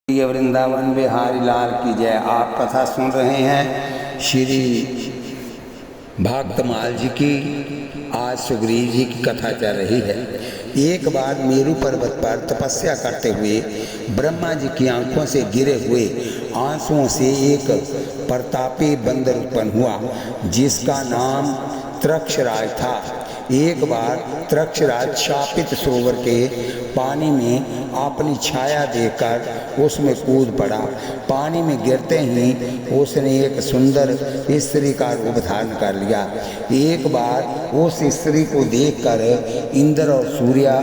ये वृंदावन बिहारी लाल की जय। आप कथा सुन रहे हैं श्री भक्तमाल जी की। आज सुग्रीव जी की कथा चल रही है। एक बार मेरु पर्वत पर तपस्या करते हुए ब्रह्मा जी की आंखों से गिरे हुए आंसुओं से एक प्रतापी बंदर उत्पन्न हुआ, जिसका नाम तृक्षराज था। एक बार तृक्षराज शापित सरोवर के पानी में अपनी छाया देखकर उसमें कूद पड़ा। पानी में गिरते ही उसने एक सुंदर स्त्री का रूप धारण कर लिया। एक बार उस स्त्री को देखकर इंद्र और सूर्य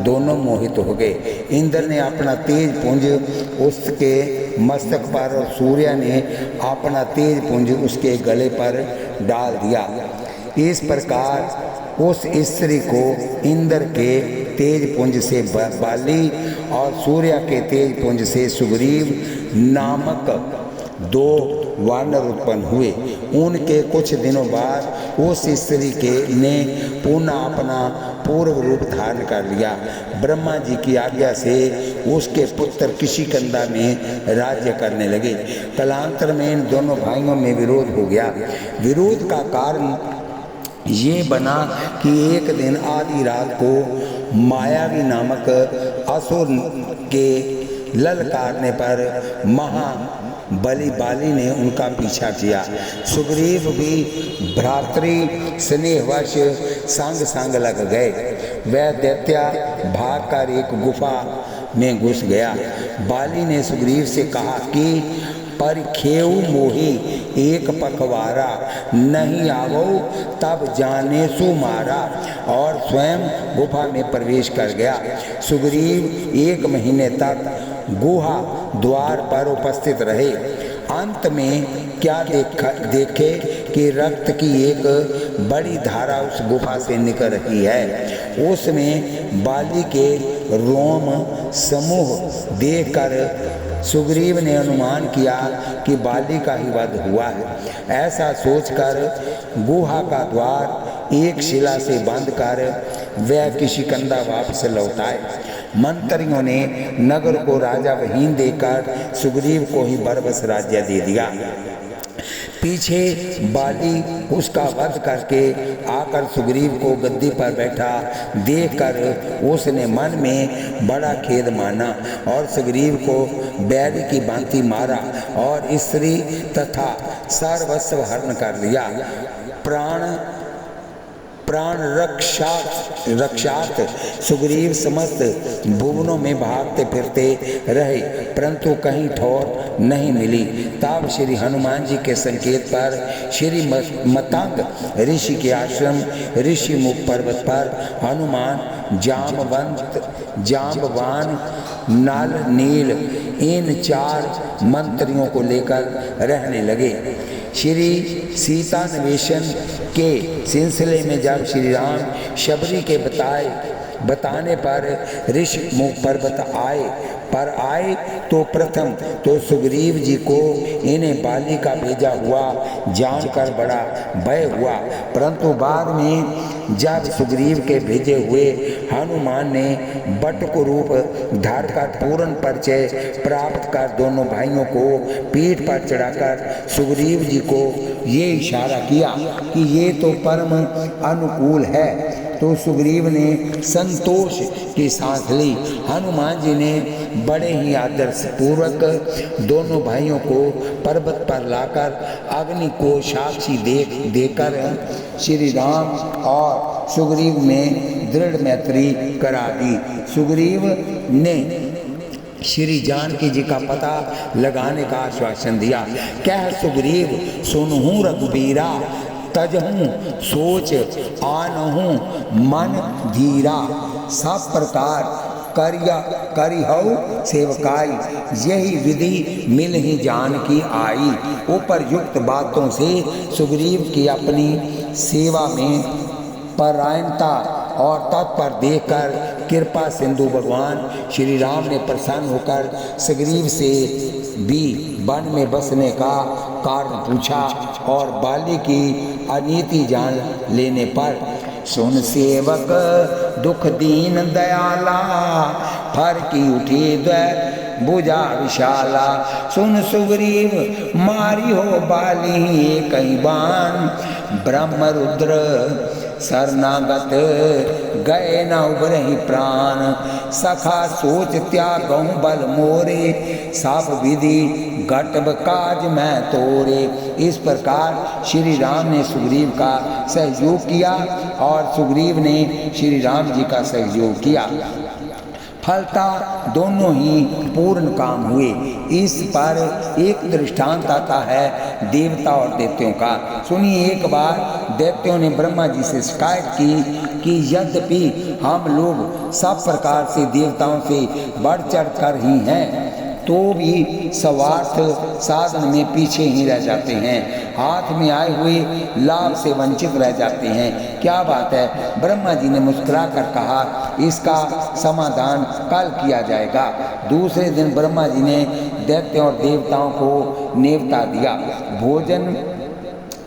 दोनों मोहित हो गए। इंद्र ने अपना तेज पुंज उसके मस्तक पर और सूर्य ने अपना तेज पुंज उसके गले पर डाल दिया। इस प्रकार उस स्त्री को इंद्र के तेज पुंज से बाली और सूर्य के तेज पुंज से सुग्रीव नामक दो वानर उत्पन्न हुए। उनके कुछ दिनों बाद उस स्त्री ने पुनः अपना पूर्व रूप धारण कर लिया। ब्रह्मा जी की आज्ञा से उसके पुत्र किशिकंदा में राज्य करने लगे। कालांतर में इन दोनों भाइयों में विरोध हो गया। विरोध का कारण ये बना कि एक दिन आधी रात को मायावी नामक असुर के ललकारने पर महाबली बाली ने उनका पीछा किया। सुग्रीव भी भ्रातृ स्नेहवश संग संग लग गए। वह दैत्य भागकर एक गुफा में घुस गया। बाली ने सुग्रीव से कहा कि परिखेऊ मोही एक पखवारा, नहीं आवो तब जाने सु मारा, और स्वयं गुफा में प्रवेश कर गया। सुग्रीव 1 महीने तक गुहा द्वार पर उपस्थित रहे। अंत में क्या देखे कि रक्त की एक बड़ी धारा उस गुफा से निकल रही है। उसमें बाली के रोम समूह देखकर सुग्रीव ने अनुमान किया कि बाली का ही वध हुआ है। ऐसा सोचकर गुहा का द्वार एक शिला से बंद कर वह किशिकंदा वापस लौट आए। मंत्रियों ने नगर को राजा वहीन देकर सुग्रीव को ही बरबस राज्य दे दिया। पीछे बाली उसका वध करके आकर सुग्रीव को गद्दी पर बैठा देखकर उसने मन में बड़ा खेद माना और सुग्रीव को बैल की भांति मारा और स्त्री तथा सर्वस्व हरण कर लिया। प्राण रक्षात सुग्रीव समस्त भुवनों में भागते फिरते रहे, परंतु कहीं ठौर नहीं मिली। तब श्री हनुमान जी के संकेत पर श्री मतंग ऋषि के आश्रम ऋषि मुख पर्वत पर हनुमान जाम्बवान नल नील इन 4 मंत्रियों को लेकर रहने लगे। श्री सीता निवेशन के सिलसिले में जब श्री राम शबरी के बताने पर ऋषि मुख पर्वत आए तो प्रथम तो सुग्रीव जी को इन्हें बाली का भेजा हुआ जानकर बड़ा भय हुआ, परंतु बाद में जब सुग्रीव के भेजे हुए हनुमान ने बटुक रूप धारकर पूर्ण परिचय प्राप्त कर दोनों भाइयों को पीठ पर चढ़ाकर सुग्रीव जी को ये इशारा किया कि ये तो परम अनुकूल है, तो सुग्रीव ने संतोष की सांस ली। हनुमान जी ने बड़े ही आदर पूर्वक दोनों भाइयों को पर्वत पर लाकर अग्नि को साक्षी देकर श्री राम और सुग्रीव में दृढ़ मैत्री करा दी। सुग्रीव ने श्री जानकी जी का पता लगाने का आश्वासन दिया। कह सुग्रीव सुनहूँ रघुबीरा, तजहूँ सोच आनहूँ मन धीरा, सब प्रकार करिहौ सेवकाई, यही विधि मिल ही जान की आई। उपरयुक्त बातों से सुग्रीव की अपनी सेवा में परायणता और तत्पर देखकर कृपा सिंधु भगवान श्री राम ने प्रसन्न होकर सुग्रीव से भी वन में बसने का कारण पूछा और बाली की अनीति जान लेने पर सुन सेवक दुख दीन दयाला, फर की उठी भुजा विशाला। सुन सुग्रीव मारी हो बाली कई बाण, ब्रह्म रुद्र शरणागत गए न उबरहि प्राण। सखा सोच त्यागौ बल मोरे, सब विधि घटब काज मैं तोरे। इस प्रकार श्री राम ने सुग्रीव का सहयोग किया और सुग्रीव ने श्री राम जी का सहयोग किया। फलता दोनों ही पूर्ण काम हुए। इस पर एक दृष्टांत आता है देवता और दैत्यों का। सुनिए, एक बार दैत्यों ने ब्रह्मा जी से शिकायत की कि यद्यपि हम लोग सब प्रकार से देवताओं से बढ़ चढ़ कर ही हैं, तो भी स्वार्थ साधन में पीछे ही रह जाते हैं, हाथ में आए हुए लाभ से वंचित रह जाते हैं। क्या बात है? ब्रह्मा जी ने मुस्कुरा कर कहा, इसका समाधान कल किया जाएगा। दूसरे दिन ब्रह्मा जी ने दैत्यों और देवताओं को नेवता दिया। भोजन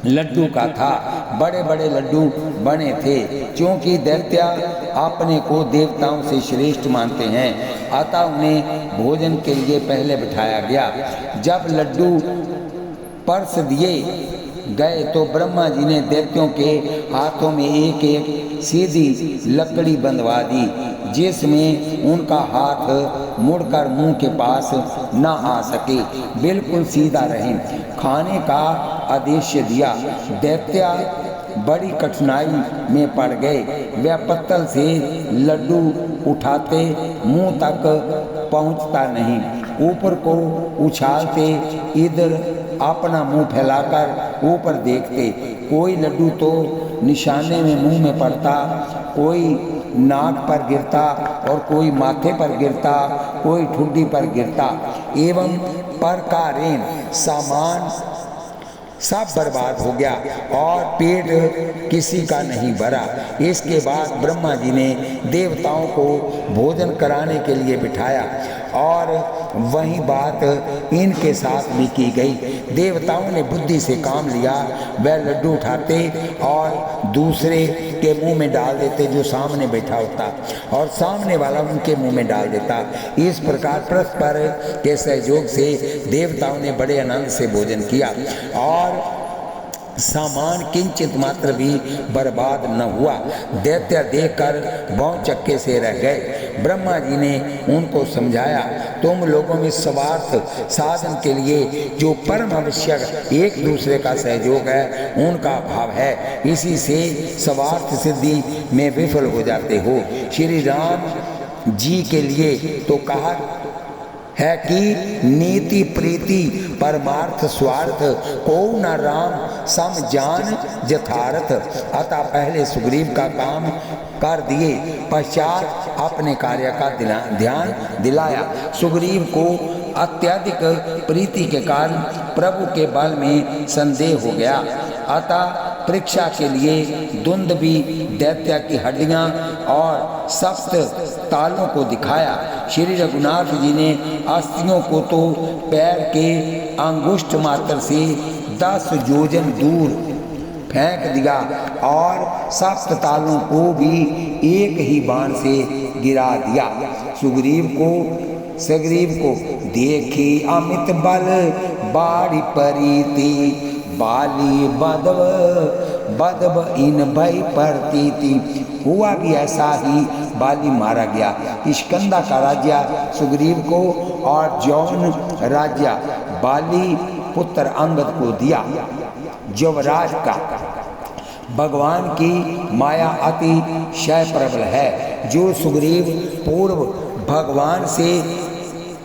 लड्डू का था, बड़े बड़े लड्डू बने थे। क्योंकि दैत्य अपने को देवताओं से श्रेष्ठ मानते हैं, अतः उन्हें भोजन के लिए पहले बिठाया गया। जब लड्डू परस दिए गए तो ब्रह्मा जी ने दैत्यों के हाथों में एक एक सीधी लकड़ी बंधवा दी, जिसमें उनका हाथ मुड़कर मुंह के पास न आ सके, बिल्कुल सीधा रहे। खाने का आदेश दिया। दैत्य बड़ी कठिनाई में पड़ गए। वह पत्तल से लड्डू उठाते मुंह तक पहुंचता नहीं, ऊपर को उछालते, इधर अपना मुंह फैलाकर ऊपर देखते। कोई लड्डू तो निशाने में मुंह में पड़ता, कोई नाक पर गिरता और कोई माथे पर गिरता, कोई ठुड्डी पर गिरता। एवं प्रकारेण सामान सब बर्बाद हो गया और पेट किसी का नहीं भरा। इसके बाद ब्रह्मा जी ने देवताओं को भोजन कराने के लिए बिठाया और वही बात इनके साथ भी की गई। देवताओं ने बुद्धि से काम लिया। वह लड्डू उठाते और दूसरे के मुंह में डाल देते जो सामने बैठा होता, और सामने वाला उनके मुंह में डाल देता। इस प्रकार परस्पर के सहयोग से देवताओं ने बड़े आनंद से भोजन किया और सामान किंचित मात्र भी बर्बाद न हुआ। दैत्य देखकर भौचक्के से रह गए। ब्रह्मा जी ने उनको समझाया, तुम लोगों में स्वार्थ साधन के लिए जो परम आवश्यक एक दूसरे का सहयोग है, उनका अभाव है। इसी से स्वार्थ सिद्धि में विफल हो जाते हो। श्री राम जी के लिए तो कहा है कि नीति प्रीति परमार्थ स्वार्थ को न राम सम जान यथार्थ। अतः पहले सुग्रीव का काम कर दिए, पश्चात अपने कार्य का ध्यान दिलाया। सुग्रीव को अत्यधिक प्रीति के कारण प्रभु के बल में संदेह हो गया, अतः परीक्षा के लिए दुंदुभी दैत्य की हड्डियां और सप्त तालों को दिखाया। श्री रघुनाथ जी ने अस्थियों को तो पैर के अंगुष्ठ मात्र से 10 योजन दूर फेंक दिया और सप्त तालों को भी एक ही बाण से गिरा दिया। सुग्रीव को देखी अमित बल बाड़ी परीति, बाली बदब इन भय प्रतीति। हुआ भी ऐसा ही, बाली मारा गया। स्कंदा का राज्य सुग्रीव को और जौन राज्य बाली पुत्र अंगद को दिया। युवराज का भगवान की माया अति शय प्रबल है। जो सुग्रीव पूर्व भगवान से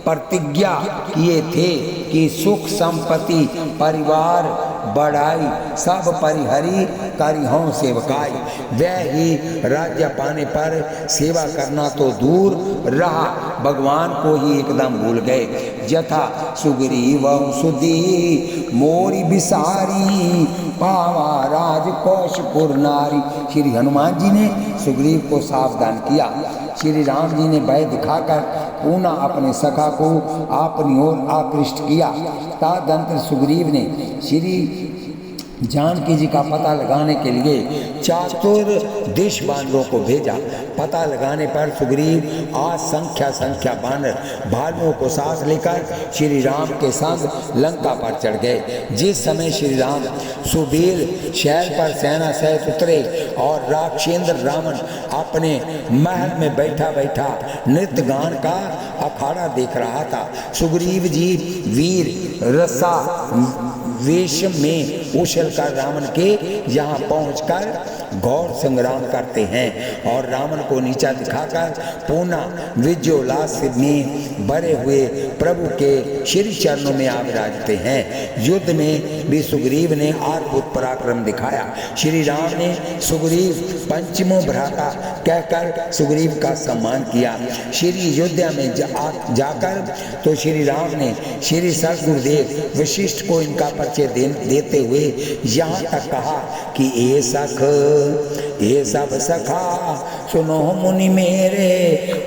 प्रतिज्ञा किए थे कि सुख संपत्ति परिवार बढ़ाई सब परिहरी करिहों सेवकाई, वह ही राज्य पाने पर सेवा करना तो दूर रहा, भगवान को ही एकदम भूल गए। यथा सुग्रीव सुधी मोरी बिसारी, पावा राज कौशपुर नारी। श्री हनुमान जी ने सुग्रीव को सावधान किया। श्री राम जी ने भय दिखाकर पुनः अपने सखा को अपनी ओर आकृष्ट किया। तदंतर सुग्रीव ने श्री जानकी जी का पता लगाने के लिए चतुर्दिश बानरों को भेजा। पता लगाने पर सुग्रीव आज संख्या बानर भालुओं को साथ लेकर श्री राम के संग लंका पर चढ़ गए। जिस समय श्री राम सुबेल शहर पर सेना सहित उतरे और राक्षेंद्र रावण अपने महल में बैठा बैठा नृत्य गान का अखाड़ा देख रहा था। सुग्रीव जी वीर रसा वेश में उछलकर रावण के यहाँ पहुंचकर घोर संग्राम करते हैं और रावण को नीचा दिखाकर पुनः विजयोल्लास में भरे हुए प्रभु के श्री चरणों में आ विराजते हैं। युद्ध में भी सुग्रीव ने अद्भुत पराक्रम दिखाया। श्री राम ने सुग्रीव पंचमो भ्राता कहकर सुग्रीव का सम्मान किया। श्री अयोध्या में जाकर तो श्री राम ने श्री सद्गुरुदेव वशिष्ठ को इनका परिचय देते हुए यहाँ तक कहा कि ए सब सखा सुनो मुनि मेरे,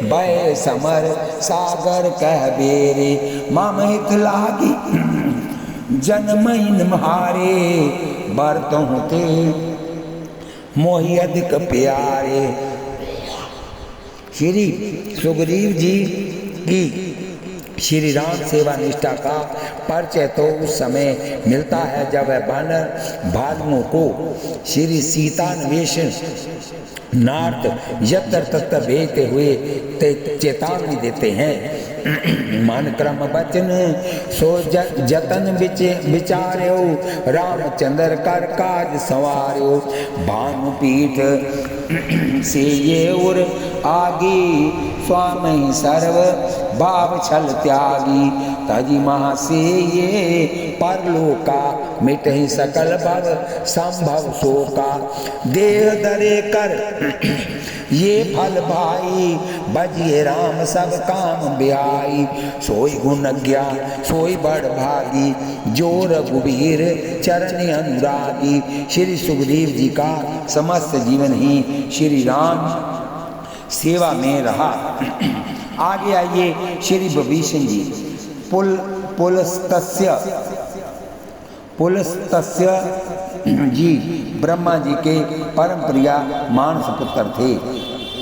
भय समर सागर कह बेरे, मम हित लागी जन्मइन म्हारे, बरतों ते मोहि अधिक प्यारे। श्री सुग्रीव जी की श्री राम सेवा निष्ठा का परिचय तो उस समय मिलता है जब वह बानर भालुओं को श्री सीतान्वेष नार्थ यत्र तत्र भेजते हुए चेतावनी देते हैं। मन क्रम बचन सो जतन विचार्यो, रामचंद्र कर काज संवार्यो, भानुपीठ से ये उर आगी, स्वामी सर्व भाव छल त्यागी, तजी महा से ये परलोका, मिटहि सकल भव संभव शोका, देह दरे कर ये फल भाई, बजिए राम सब काम ब्याई, सोई गुण ज्ञा सोई बड़ भागी, जो रघुवीर चरण अनुरागी। श्री सुग्रीव जी का समस्त जीवन ही श्री राम सेवा में रहा। आगे आइए श्री विभीषण जी। पुलस्त्य जी ब्रह्मा जी के परम प्रिय मानस पुत्र थे।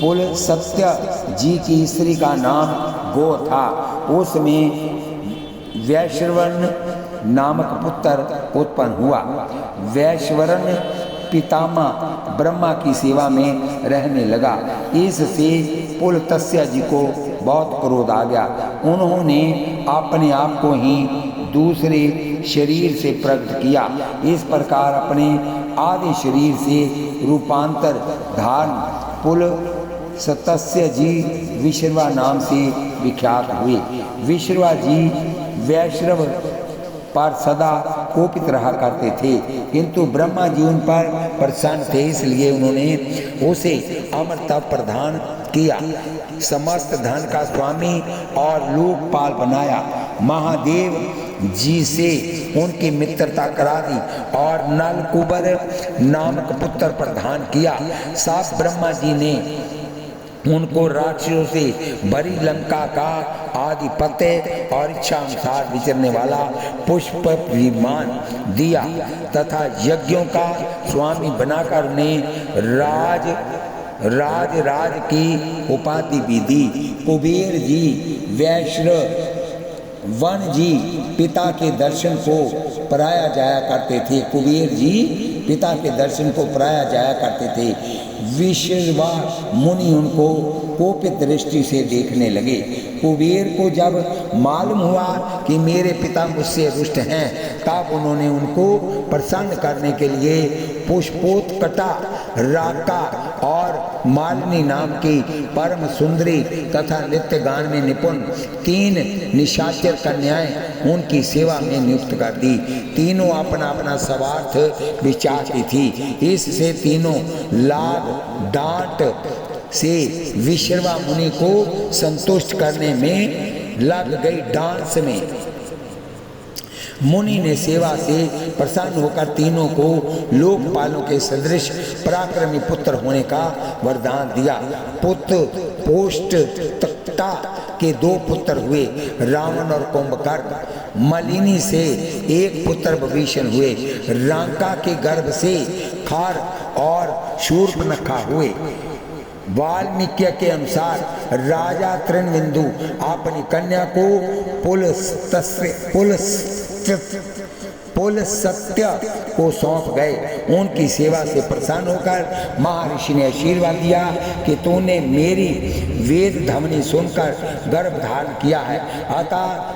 पुलस्त्य जी की स्त्री का नाम गो था। उसमें वैश्रवण नामक पुत्र उत्पन्न हुआ। वैश्रवण पितामह ब्रह्मा की सेवा में रहने लगा। इससे पुलस्त्य जी को बहुत क्रोध आ गया। उन्होंने अपने आप को ही दूसरे शरीर से प्रकट किया। इस प्रकार अपने आदि शरीर से रूपांतर धारण पुलस्त्य जी विश्रवा नाम से विख्यात हुए। विश्रवा जी वैश्रव पर सदा कोपित रहा करते थे, किंतु ब्रह्मा जी उन पर प्रसन्न थे, इसलिए उन्होंने उसे अमरता प्रदान किया, समस्त धन का स्वामी और लोकपाल बनाया। महादेव जी से उनकी मित्रता करा दी और नलकुबर नामक पुत्र प्रदान किया। साथ ब्रह्मा जी ने उनको राक्षसों से भरी लंका का आधिपत्य और इच्छा अनुसार विचरने वाला पुष्प विमान दिया तथा यज्ञों का स्वामी बनाकर उन्हें राज की उपाधि भी दी। कुबेर जी वैश्रवण जी पिता के दर्शन को पराया जाया करते थे। कुबेर जी पिता के दर्शन को पराया जाया करते थे। विश्रवा मुनि उनको कोपित दृष्टि से देखने लगे। कुबेर को जब मालूम हुआ कि मेरे पिता मुझसे रुष्ट हैं, तब उन्होंने उनको प्रसन्न करने के लिए पुष्पोत्कटा, राका और मालिनी नाम की परम सुंदरी तथा नृत्य गान में निपुण 3 निशाचर कन्याएं उनकी सेवा में नियुक्त कर दी। तीनों अपना अपना स्वार्थ विचारती थी। इससे तीनों लाभ डांट से विश्रवा मुनि को संतुष्ट करने में लग गई। डांस में मुनि ने सेवा से प्रसन्न होकर तीनों को लोकपालों के सदृश पराक्रमी पुत्र होने का वरदान दिया। पुत्र पोष्ट तक्ता के 2 पुत्र हुए, रावण और कुंभकर्ण। मलिनी से एक पुत्र विभीषण हुए। रांका के गर्भ से खार और शूर्पणखा हुए। वाल्मीकि के अनुसार राजा तृणबिंदु अपनी कन्या को पुलस्त्य को सौंप गए। उनकी सेवा से प्रसन्न होकर महर्षि ने आशीर्वाद दिया कि तूने मेरी वेद ध्वनि सुनकर गर्भ धारण किया है, अतः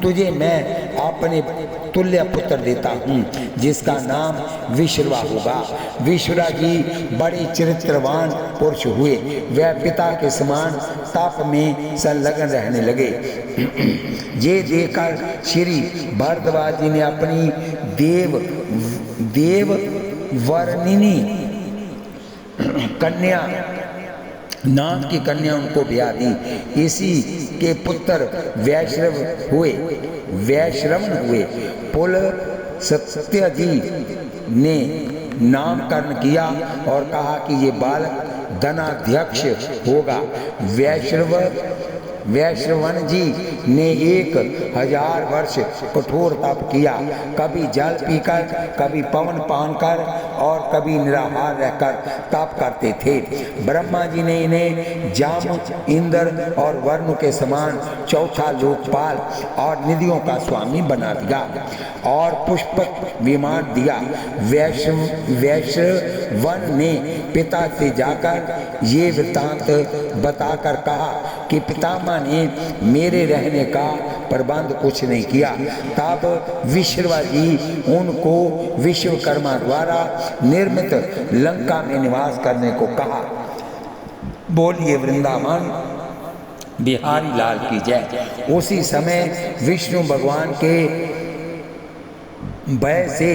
तुझे मैं अपने तुल्य पुत्र देता हूँ, जिसका नाम विश्रवा होगा। विश्रवा जी बड़े चरित्रवान पुरुष हुए। वह पिता के समान तप में संलग्न रहने लगे। ये देखकर श्री भरद्वाज जी ने अपनी देव वर्णिनी कन्या नाम की कन्या उनको ब्याह दी। इसी के पुत्र वैश्रवन हुए। पुलस्त्य जी ने नामकरण किया और कहा कि ये बालक धनाध्यक्ष होगा। वैश्रवन जी ने 1000 वर्ष कठोर तप किया, कभी जल पीकर, कभी पवन पान कर और कभी निराहार रहकर तप करते थे। ब्रह्मा जी ने इन्हें जाम, इंद्र और वरुण के समान चौथा लोकपाल और निधियों का स्वामी बना दिया और पुष्पक विमान दिया। वैश्रवन ने पिता से जाकर ये वृत्तांत बताकर कहा कि पितामह ने मेरे रहने का प्रबंध कुछ नहीं किया। तब विश्रवा जी उनको विश्वकर्मा द्वारा निर्मित लंका में निवास करने को कहा। बोलिए वृंदावन बिहारी लाल की जय। उसी समय विष्णु भगवान के भय से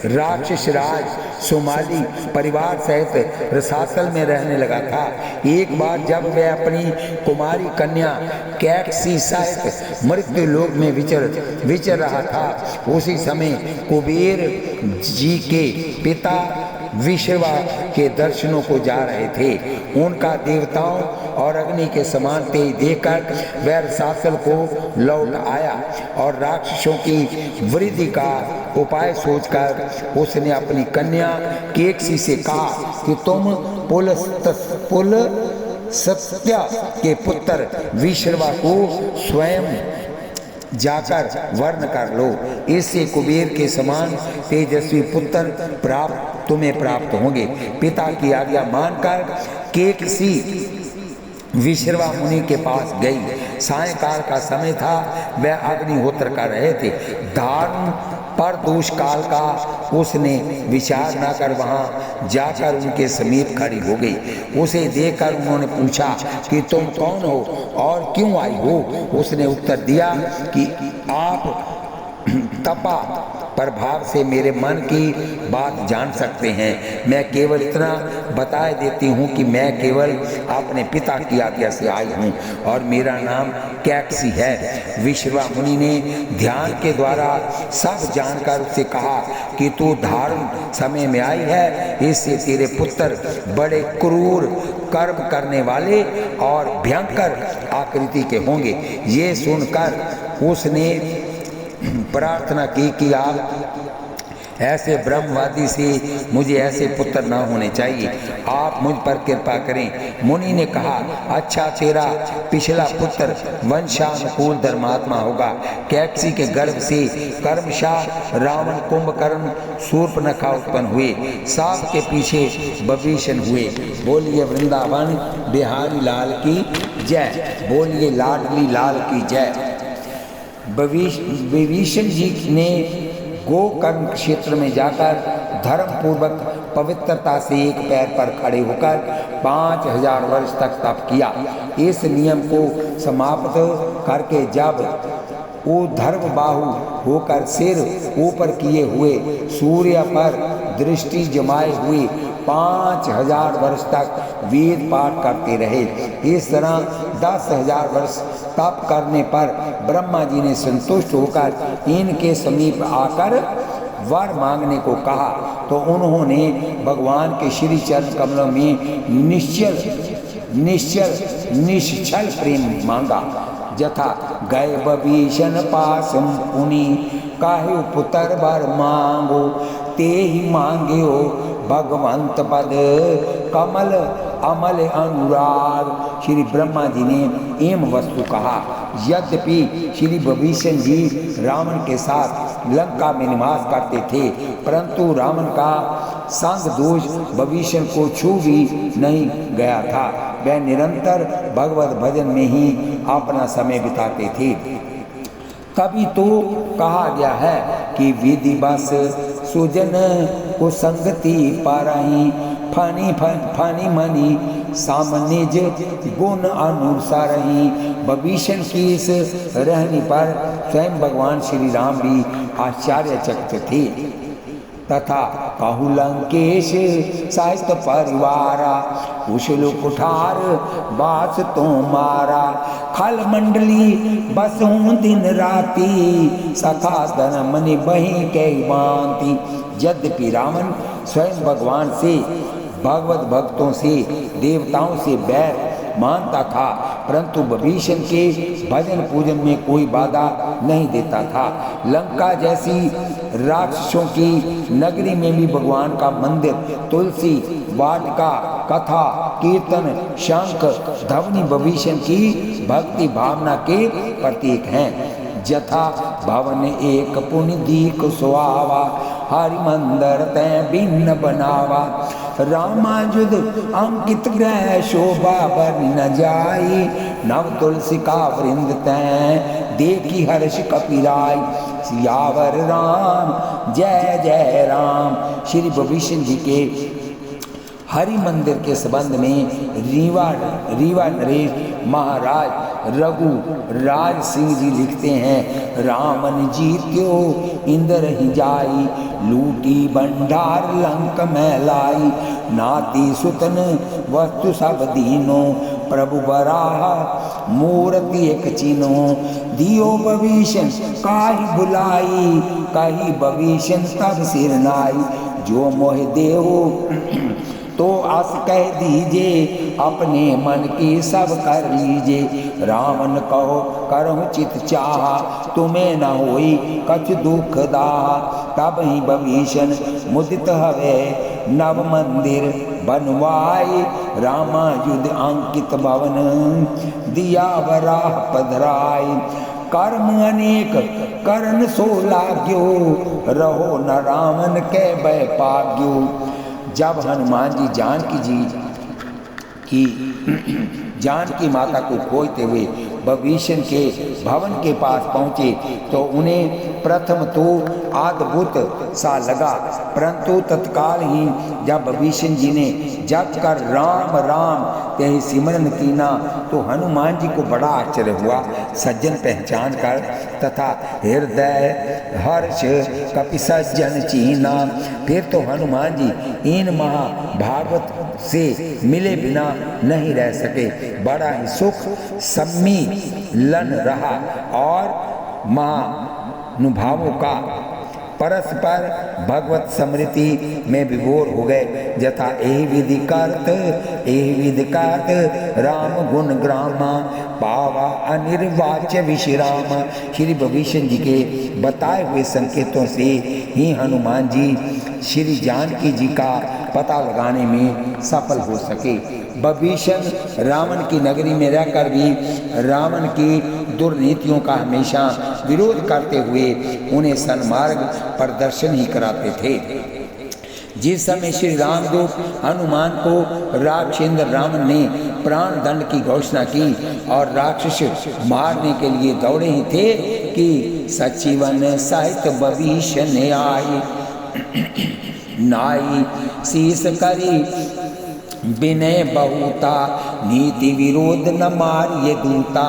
राक्षस राज सोमाली परिवार सहित रसातल में रहने लगा था। एक बार जब वह अपनी कुमारी कन्या कैकसी सहित मृत्यु लोक में विचर रहा था, उसी समय कुबेर जी के पिता विश्रवा के दर्शनों को जा रहे थे। उनका देवताओं और अग्नि के समान तेज देखकर वह रसातल को लौट आया और राक्षसों की वृद्धि का उपाय सोचकर उसने अपनी कन्या केकसी से कहा कि तुम पुलस्त्य के पुत्र विश्रवा को स्वयं जाकर वर्ण कर लो। इससे कुबेर के समान तेजस्वी पुत्र तुम्हें प्राप्त होंगे। पिता की आज्ञा मानकर केकसी विश्रवा मुनि के पास गई। सायंकाल का समय था, वह अग्निहोत्र कर रहे थे। दारुण पर दोष काल का उसने विचार न कर वहां जाकर उनके समीप खड़ी हो गई। उसे देखकर उन्होंने पूछा कि तुम कौन हो और क्यों आई हो। उसने उत्तर दिया कि आप तपा प्रभाव से मेरे मन की बात जान सकते हैं। मैं केवल इतना बता देती हूँ कि मैं केवल अपने पिता की आज्ञा से आई हूँ और मेरा नाम कैकसी है। विश्रवा मुनि ने ध्यान के द्वारा सब जानकर उससे कहा कि तू दारुण समय में आई है, इससे तेरे पुत्र बड़े क्रूर कर्म करने वाले और भयंकर आकृति के होंगे। ये सुनकर उसने प्रार्थना की कि आप ऐसे ब्रह्मवादी से मुझे ऐसे पुत्र न होने चाहिए, आप मुझ पर कृपा करें। मुनि ने कहा, अच्छा, तेरा पिछला पुत्र वंशानुकूल धर्मात्मा होगा। कैकसी के गर्भ से कर्मशाह रावण, कुंभकर्ण, शूर्पणखा उत्पन्न हुए। सांप के पीछे विभीषण हुए। बोलिए वृंदावन बिहारी लाल की जय। बोलिए लाडली लाल की जय। विभीषण जी ने गोकर्ण क्षेत्र में जाकर धर्म पूर्वक पवित्रता से एक पैर पर खड़े होकर 5000 वर्ष तक तप किया। इस नियम को समाप्त करके जब वो धर्म बाहु होकर सिर ऊपर किए हुए सूर्य पर दृष्टि जमाए हुए 5000 वर्ष तक वेद पाठ करते रहे। इस तरह 10,000 वर्ष तप करने पर ब्रह्मा जी ने संतुष्ट होकर इनके समीप आकर वर मांगने को कहा, तो उन्होंने भगवान के श्री चरण कमलों में निश्चल प्रेम मांगा। जथा गए बभीषण पास पुनि काहे पुत्र वर मांगो, ते ही मांगे हो भगवंत पद कमल अमल अनुराग। श्री ब्रह्मा जी ने एम वस्तु कहा। यद्यपि श्री विभीषण जी रावण के साथ लंका में निवास करते थे, परंतु रावण का संग दोष विभीषण को छू भी नहीं गया था। वह निरंतर भगवत भजन में ही अपना समय बिताते थे। तभी तो कहा गया है कि विधि बस सुजन को संगति पारही, फानी मनी सामनिज गुण अनुसारही। विभीषण की इस रहनी पर स्वयं भगवान श्री राम भी आश्चर्यचकित थे। तथा कहु लंकेश साहित्य परिवारा, कुशल कुठार बास तो मारा। खल मंडली बस हूँ दिन राती, सखा धन मनि बही के मानती। यद्यपि रावण स्वयं भगवान से, भगवत भक्तों से, देवताओं से बैर मानता था, परंतु विभीषण के भजन पूजन में कोई बाधा नहीं देता था। लंका जैसी राक्षसों की नगरी में भी भगवान का मंदिर, तुलसी वाटिका, कथा कीर्तन, शंख ध्वनि विभीषण की भक्ति भावना के प्रतीक हैं। जथा भवन एक पुण्य दीक सुहावा, हरि मंदिर तय भिन्न बनावा। रामायुध अंकित ग्रह शोभा बर न जाई, नव तुलसी का वृंद तय देखी हर्ष कपिराय। सियावर राम जय जय राम। श्री विभीषण जी के हरि मंदिर के संबंध में रीवा नरेश महाराज रघु राज सिंह जी लिखते हैं, रामन जीत्यो इंद्र ही जाई, लूटी भंडार लंक में लाई। नाती सुतन वस्तु सब दीनो, प्रभु बराह मूर्ति एक चीनो। दियो विभीषण काहि बुलाई, कही विभीषण तब सिर नाई। जो मोह देहो तो अस कह दीजिए, अपने मन की सब कर लीजिए। रावण कहो करहु चित चाहा, तुम्हें न होई कछ दुख दाहा। तब ही विभीषण मुदित हवे, नव मंदिर बनवाई। रामायुध अंकित भवन, दिया वराह पधराई। कर्म अनेक करन सो लाग्यो, रहो न रावण के भय पाग्यो। जब हनुमान जी जानकी माता को खोजते हुए विभीषण के भवन के पास पहुँचे, तो उन्हें प्रथम तो अद्भुत सा लगा, परंतु तत्काल ही जब विभीषण जी ने जप कर राम राम कहे सिमरन कीना, तो हनुमान जी को बड़ा आश्चर्य हुआ। सज्जन पहचान कर तथा हृदय हर्ष कपि सज्जन चीना। फिर तो हनुमान जी इन महाभागवत से मिले बिना नहीं रह सके। बड़ा ही सुख सम्मिलन रहा और महानुभावों का परस्पर भगवत स्मृति में विभोर हो गए। जथा एहि विधि करत राम गुण ग्रामा, पावा अनिर्वाच्य विश्राम। श्री विभीषण जी के बताए हुए संकेतों से ही हनुमान जी श्री जानकी जी का पता लगाने में सफल हो सके। विभीषण रावण की नगरी में रहकर भी रावण की दुर्नीतियों का हमेशा विरोध करते हुए उन्हें सन्मार्ग प्रदर्शन ही कराते थे। जिस समय श्री रामदूत हनुमान को राक्षेंद्र रावण ने प्राण दंड की घोषणा की और राक्षस मारने के लिए दौड़े ही थे कि सचिवन सहित विभीषण आई। नाई शीस करी विनय बहुता, नीति विरोध न मारिये दूता।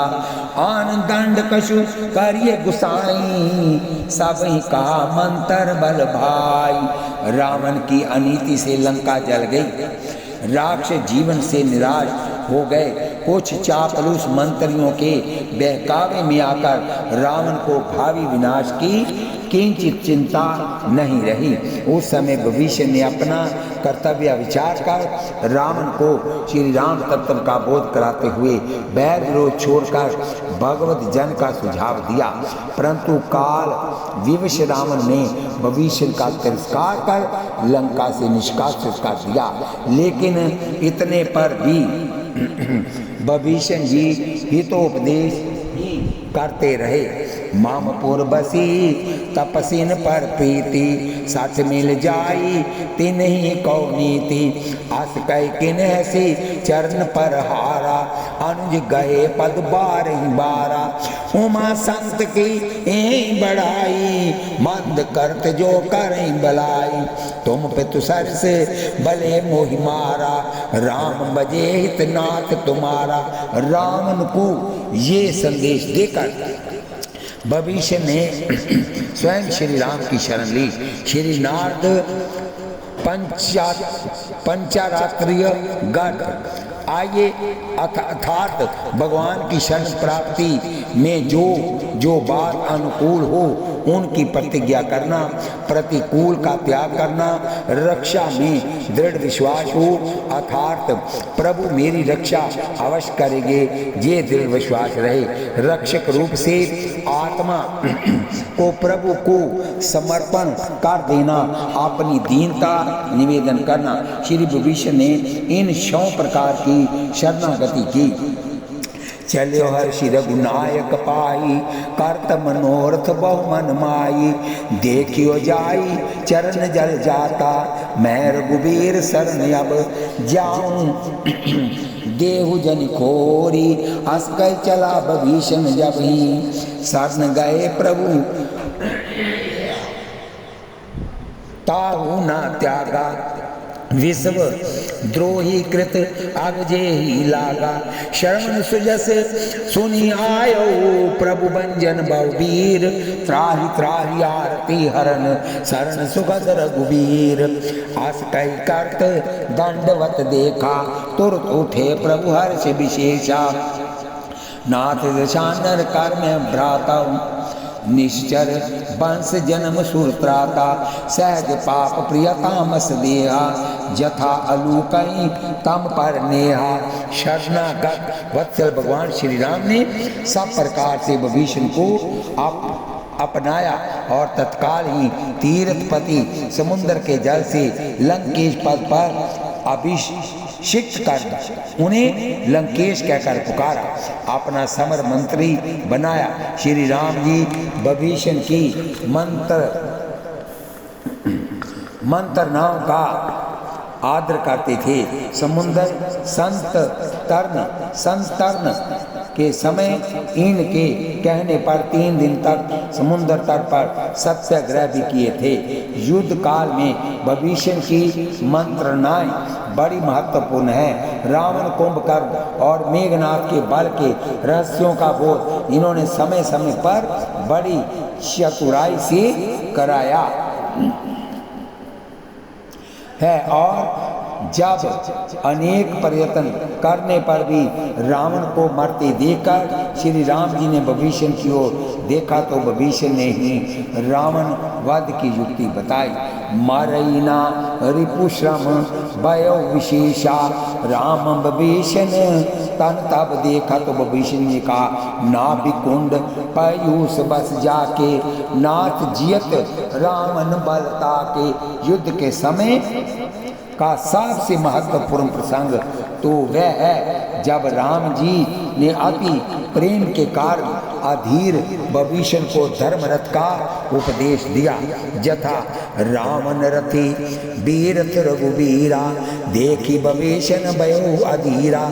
आन दंड कछु करिए गुसाई, सब ही कहा मंत्र बल भाई। रावण की अनीति से लंका जल गई, राक्षस जीवन से निराश हो गए। कुछ चापलूस मंत्रियों के बहकावे में आकर रावण को भावी विनाश की किंचित चिंता नहीं रही। उस समय विभीषण ने अपना कर्तव्य विचार कर रावण को श्री राम तत्व का बोध कराते हुए बैर विरोध छोड़कर भगवत जन का सुझाव दिया, परंतु काल विवश रावण ने विभीषण का तिरस्कार कर लंका से निष्कासित कर दिया। लेकिन इतने पर भी विभीषण जी हितोपदेश ही करते रहे। माम पूर्वसी तपसीन पर प्रीति साथ मिल जाई तिन ही कौनीति आस कह किन ऐसी चरण पर हारा अनुज गए पद बार ही बारा उमा संत की यही बढ़ाई मंद करत जो करें बलाई तुम पितु सर से भले मोहि मारा राम बजे हित नाथ तुम्हारा। रावण को ये संदेश देकर विभीषण ने स्वयं श्री राम की शरण ली। श्री नारद पंचारात्रिय गढ़ आइए अर्थात भगवान की शरण प्राप्ति में जो बात अनुकूल हो उनकी प्रतिज्ञा करना, प्रतिकूल का त्याग करना, रक्षा में दृढ़ विश्वास हो अर्थात प्रभु मेरी रक्षा अवश्य करेंगे, ये दृढ़ विश्वास रहे। रक्षक रूप से आत्मा को प्रभु को समर्पण कर देना, अपनी दीनता निवेदन करना। श्री विभीषण ने इन 6 प्रकार की शरणागति की। चलो हर्षि रघुनायक पाई करत मनोरथ बहुमन माई देखियो जाई चरण जल जाता मैं रघुबीर शरण अब जाऊं देहु जन खोरी हंस गए चला विभीषण जब ही शरण गए प्रभु ताहु ना त्यागा विश्व द्रोही कृत अगजे ही लागा श्रवण सुजस सुनी आयो प्रभु बंजन बहुवीर त्राहि त्राहि आरती हरण शरण सुखद रघुवीर आस कई करत दंडवत देखा तुरत उठे प्रभु हर्ष विशेषा नाथ दशानर कर में भ्राता निश्चर वंश जन्म सुरत्राता सहज पाप प्रियतामस देहा जथा अलूकई तम पर नेहा। शरणागत वत्सल भगवान श्री राम ने सब प्रकार से विभीषण को अपनाया और तत्काल ही तीर्थपति समुद्र के जल से लंकेश पद पर अभिषिक्त कर उन्हें लंकेश कहकर पुकारा, अपना समर मंत्री बनाया। श्री राम जी विभीषण की मंत्र नाम का आदर करते थे। समुद्र संतर्न के समय इनके कहने पर 3 दिन तक समुद्र तट पर सत्याग्रह भी किए थे। युद्ध काल में विभीषण की मंत्रणाएं बड़ी महत्वपूर्ण है। रावण, कुंभकर्ण और मेघनाथ के बल के रहस्यों का बोध इन्होंने समय समय पर बड़ी चतुराई से कराया है और जब अनेक प्रयत्न करने पर भी रावण को मरते देखकर श्री राम जी ने विभीषण की ओर देखा तो विभीषण ने ही रावण वध की युक्ति बताई। मरईना रिपुश्रम वयो विशेषा राम विभीषण तन तब देखा तो विभीषण ने कहा नाभिकुंड पयूष बस जाके नाथ जियत रामन बलता के। युद्ध के समय का सबसे महत्वपूर्ण प्रसंग तो वह है जब राम जी ने अति प्रेम के कारण अधीर विभीषण को धर्मरथ का उपदेश दिया। जथा रावण रथी बीरथ रघुबीरा देखी विभीषण भयो अधीरा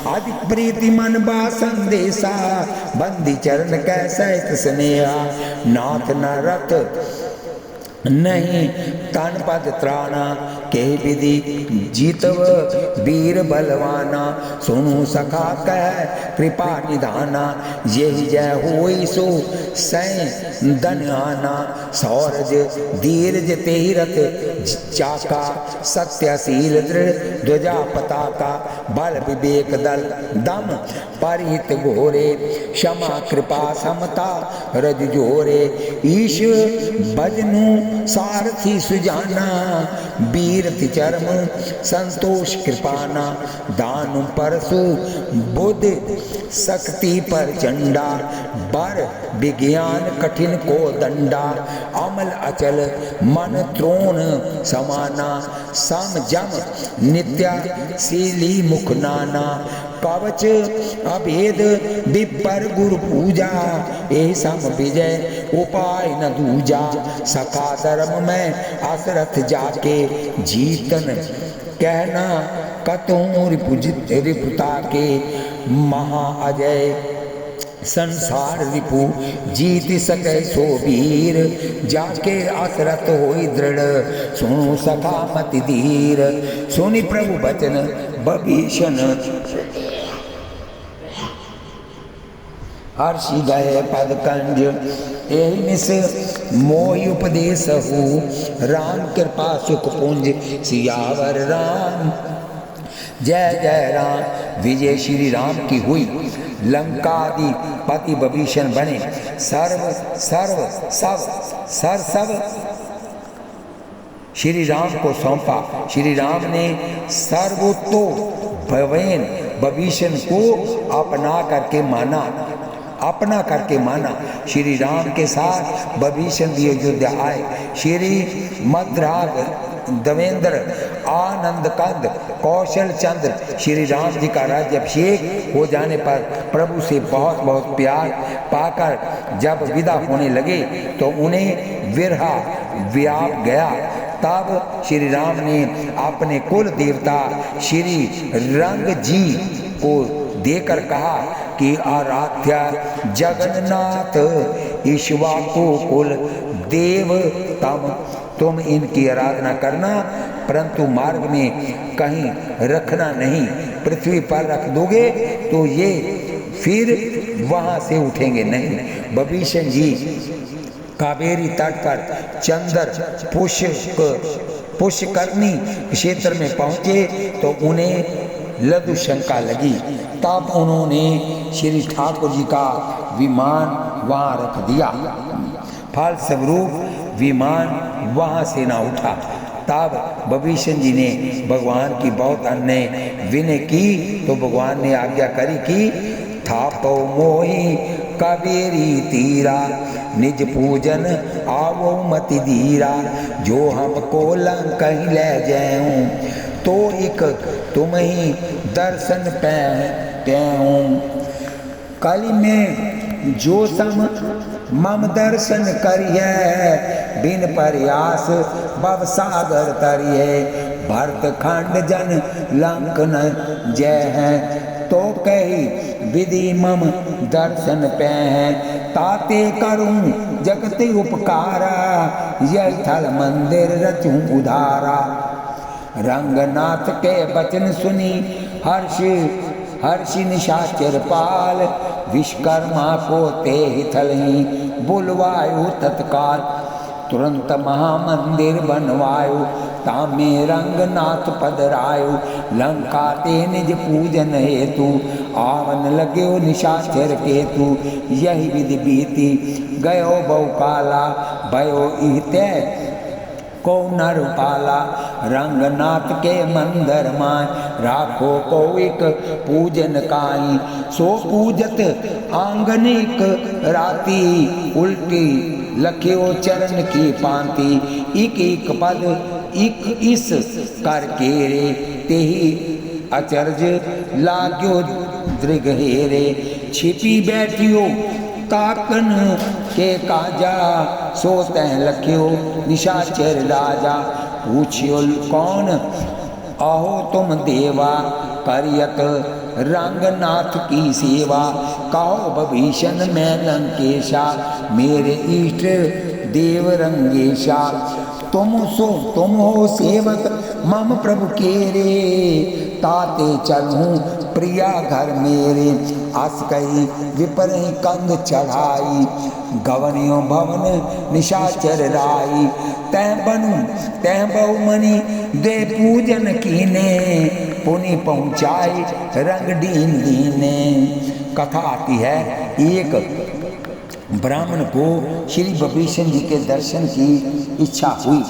अधिक प्रीति मन बा संदेशा बंदी चरण कैसे स्नेहा नाथ न रथ नहीं तन पद त्राणा के विधि जीतव वीर बलवाना। सुनु सखा कह कृपा निधाना, यही जय होई सो सै धन आना। सौरज धीरज तेरथ चाका, सत्यशील दृढ़ ध्वजा पताका। बल विवेक दल दम परिहित घोरे, क्षमा कृपा समता रज जोरे। ईश भजनु सारथी सुजाना, वीरति चरम संतोष कृपाना। दानु परसु बुद्धि शक्ति पर चंडा, बर विज्ञान कठिन को दंडा। अमल अचल मन त्रोण समाना, सम जम नित्याशीली मुख नाना। कवच अभेद विपर गुरु पूजा, ए सम विजय उपाय न दूजा। सखा धर्म में असरथ जाके, जीतन कहना कतहूँ रिपुता के। महा अजय संसार रिपु, जीत सके सो वीर। जाके असरथ होई दृढ़, सुनु सखा मति धीर। सुनि प्रभु बचन बभीषण, हर्षि गए पद कंज। एहि मिस मोहि उपदेश हो, राम कृपा सुख पुंज सियावर राम। जय जय राम। विजय श्री राम की हुई, लंकादि पति विभीषण बने। सर्व सर्व सब सर सब श्री राम को सौंपा। श्री राम ने सर्वोत्तो भवेन विभीषण को अपना करके माना। श्री राम के साथ विभीषण भी अयोध्या आए। श्री मद्राग देवेंद्र आनंद कंद कौशल चंद्र श्री राम जी का राज्याभिषेक हो जाने पर प्रभु से बहुत बहुत प्यार पाकर जब विदा होने लगे तो उन्हें विरहा व्याप गया। तब श्री राम ने अपने कुल देवता श्री रंग जी को देकर कहा कि आराध्या जगन्नाथ ईश्वा को कुल देव तुम इनकी आराधना करना, परंतु मार्ग में कहीं रखना नहीं। पृथ्वी पर रख दोगे तो ये फिर वहाँ से उठेंगे नहीं। विभीषण जी कावेरी तट पर चंदर पुष्करणी क्षेत्र में पहुँचे तो उन्हें लघु शंका लगी। तब उन्होंने श्री ठाकुर जी का विमान वहाँ रख दिया। फलस्वरूप विमान वहाँ से ना उठा। तब विभीषण जी ने भगवान की बहुत अन्य विनय की तो भगवान ने आज्ञा करी कि थापो मोहि कावेरी तीरा, निज पूजन आवो मति धीरा। जो हमको लंक कहीं ले जाऊं तो एक तुम ही दर्शन पैऊं। कलि में जो सम मम दर्शन करिए, बिन प्रयास भव सागर तरिए। भरत खंड जन लंक न जय है, तो कही विधि मम दर्शन पे है। ताते करूं जगति उपकारा, यह थल मंदिर रचूं उधारा। रंगनाथ के वचन सुनी हर्षि निशाचर पाल। विश्वकर्मा को ते थलही बुलवायु तत्काल। तुरंत महामंदिर बनवायु, तामे रंगनाथ पधरायु। लंका ते निज पूजन हेतु, आवन लग्यो निशाचर केतु। यही विधि बीती गयो बहुकाला, भयो इहते को नर पाला। रंगनाथ के मंदिर माय, राखो को एक पूजन काई। सो पूजत आंगनिक राती, उल्टी लख्यो चरण की पांति। एक एक पद एक इस करके रे, तेही अचरज लाग्यो दृग हेरे। छिपी बैठियो ताकन के काजा, सोते लख्यो निशाचर राजा। पूछियो कौन आहो तुम देवा, करियत रंगनाथ की सेवा। कहो विभीषण मैं लंकेशा, मेरे इष्ट देव रंगेशा, तुम हो सेवक मम प्रभु केरे, ताते चलूं प्रिया घर मेरे, अस कही विपर कंग चढ़ाई, गवनियों भवन निशाचर राई, तै बहुमणि दे पूजन कीने, पुनि पहुँचाई रंग दीन दीने। कथा आती है, एक ब्राह्मण को श्री विभीषण जी के दर्शन की इच्छा हुई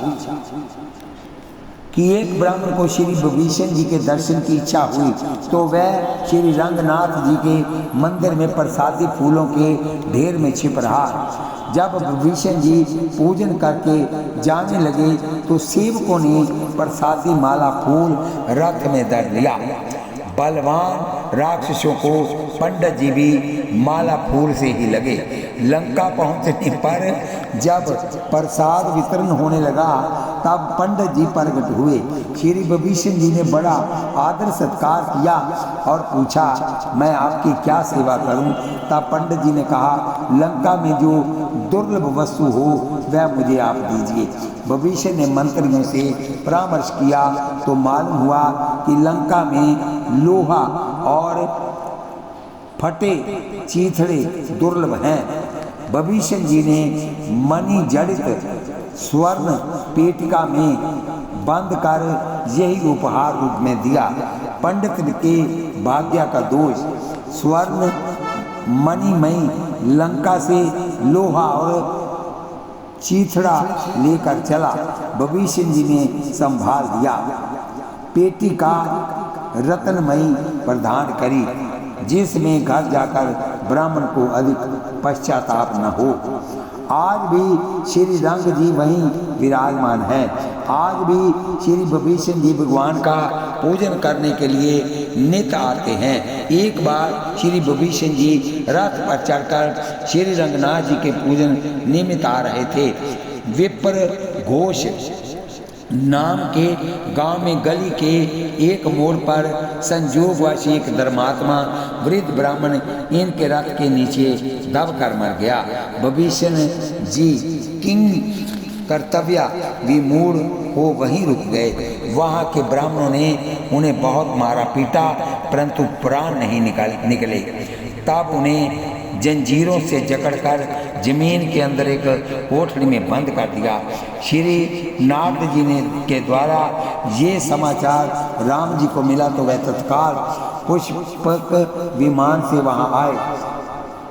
कि एक ब्राह्मण को श्री विभीषण जी के दर्शन की इच्छा हुई, तो वह श्री रंगनाथ जी के मंदिर में प्रसादी फूलों के ढेर में छिप रहा। जब विभीषण जी पूजन करके जाने लगे तो सेवकों ने प्रसादी माला फूल रथ में धर लिया। बलवान राक्षसों को पंडित जी भी माला फूल से ही लगे। लंका पहुंचने पर जब प्रसाद वितरण होने लगा तब पंडित जी प्रकट हुए। श्री विभीषण जी ने बड़ा आदर सत्कार किया और पूछा, मैं आपकी क्या सेवा करूं? तब पंडित जी ने कहा, लंका में जो दुर्लभ वस्तु हो वह मुझे आप दीजिए। विभीषण ने मंत्रियों से परामर्श किया तो मालूम हुआ कि लंका में लोहा और फटे चीथड़े दुर्लभ हैं। विभीषण जी ने मणि जड़ित स्वर्ण पेटिका में बंद कर यही उपहार रूप में दिया। पंडित के भाग्य का दोष, स्वर्ण मणिमयी लंका से लोहा और चीथड़ा लेकर चला। विभीषण जी ने संभाल दिया। पेटिका रत्नमयी प्रदान करी, जिसमें घर जाकर ब्राह्मण को अधिक पश्चाताप न हो। आज भी श्री रंग जी वहीं विराजमान है। आज भी श्री विभीषण जी भगवान का पूजन करने के लिए नित आते हैं। एक बार श्री विभीषण जी रथ पर चढ़कर श्री रंगनाथ जी के पूजन निमित्त आ रहे थे। विप्र घोष नाम के गांव में गली के एक मोड़ पर संयोगवश एक धर्मात्मा वृद्ध ब्राह्मण इनके रथ के नीचे दबकर मर गया। विभीषण जी किंग कर्तव्य विमूढ़ हो वहीं रुक गए। वहाँ के ब्राह्मणों ने उन्हें बहुत मारा पीटा, परंतु प्राण नहीं निकले। तब उन्हें जंजीरों से जकड़कर जमीन के अंदर एक कोठरी में बंद कर दिया। श्री नारद जी ने के द्वारा ये समाचार राम जी को मिला तो वह तत्काल पुष्पक विमान से वहाँ आए।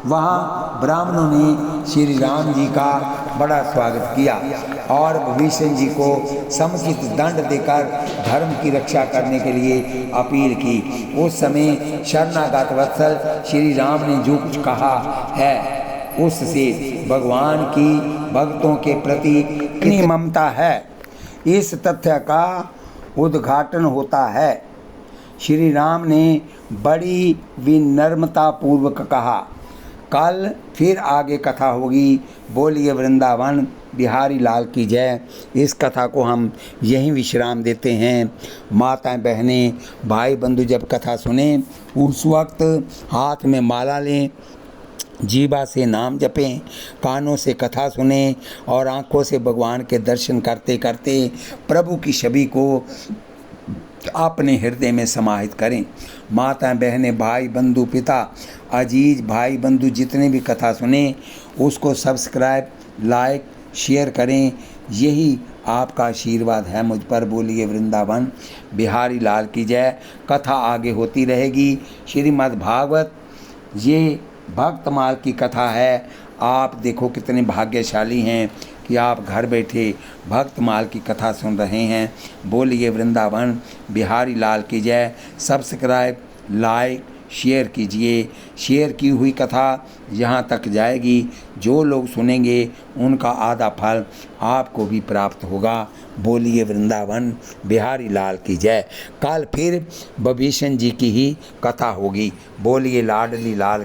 वहाँ ब्राह्मणों ने श्री राम जी का बड़ा स्वागत किया और विभीषण जी को समुचित दंड देकर धर्म की रक्षा करने के लिए अपील की। उस समय शरणागत वत्सल श्री राम ने जो कुछ कहा है उससे भगवान की भक्तों के प्रति कितनी ममता है, इस तथ्य का उद्घाटन होता है। श्री राम ने बड़ी विनम्रता पूर्वक कहा, कल फिर आगे कथा होगी। बोलिए वृंदावन बिहारी लाल की जय। इस कथा को हम यहीं विश्राम देते हैं। माताएं बहनें भाई बंधु जब कथा सुने उस वक्त हाथ में माला लें, जीवा से नाम जपें, कानों से कथा सुने और आँखों से भगवान के दर्शन करते करते प्रभु की छवि को अपने हृदय में समाहित करें। माताएं बहनें भाई बंधु पिता अजीज भाई बंधु जितने भी कथा सुने उसको सब्सक्राइब लाइक शेयर करें। यही आपका आशीर्वाद है मुझ पर। बोलिए वृंदावन बिहारी लाल की जय। कथा आगे होती रहेगी। श्रीमद् भागवत ये भक्तमाल की कथा है। आप देखो कितने भाग्यशाली हैं कि आप घर बैठे भक्तमाल की कथा सुन रहे हैं। बोलिए वृंदावन बिहारी लाल की जय। सब्सक्राइब लाइक शेयर कीजिए। शेयर की हुई कथा यहाँ तक जाएगी, जो लोग सुनेंगे उनका आधा फल आपको भी प्राप्त होगा। बोलिए वृंदावन बिहारी लाल की जय। कल फिर विभीषण जी की ही कथा होगी। बोलिए लाडली लाल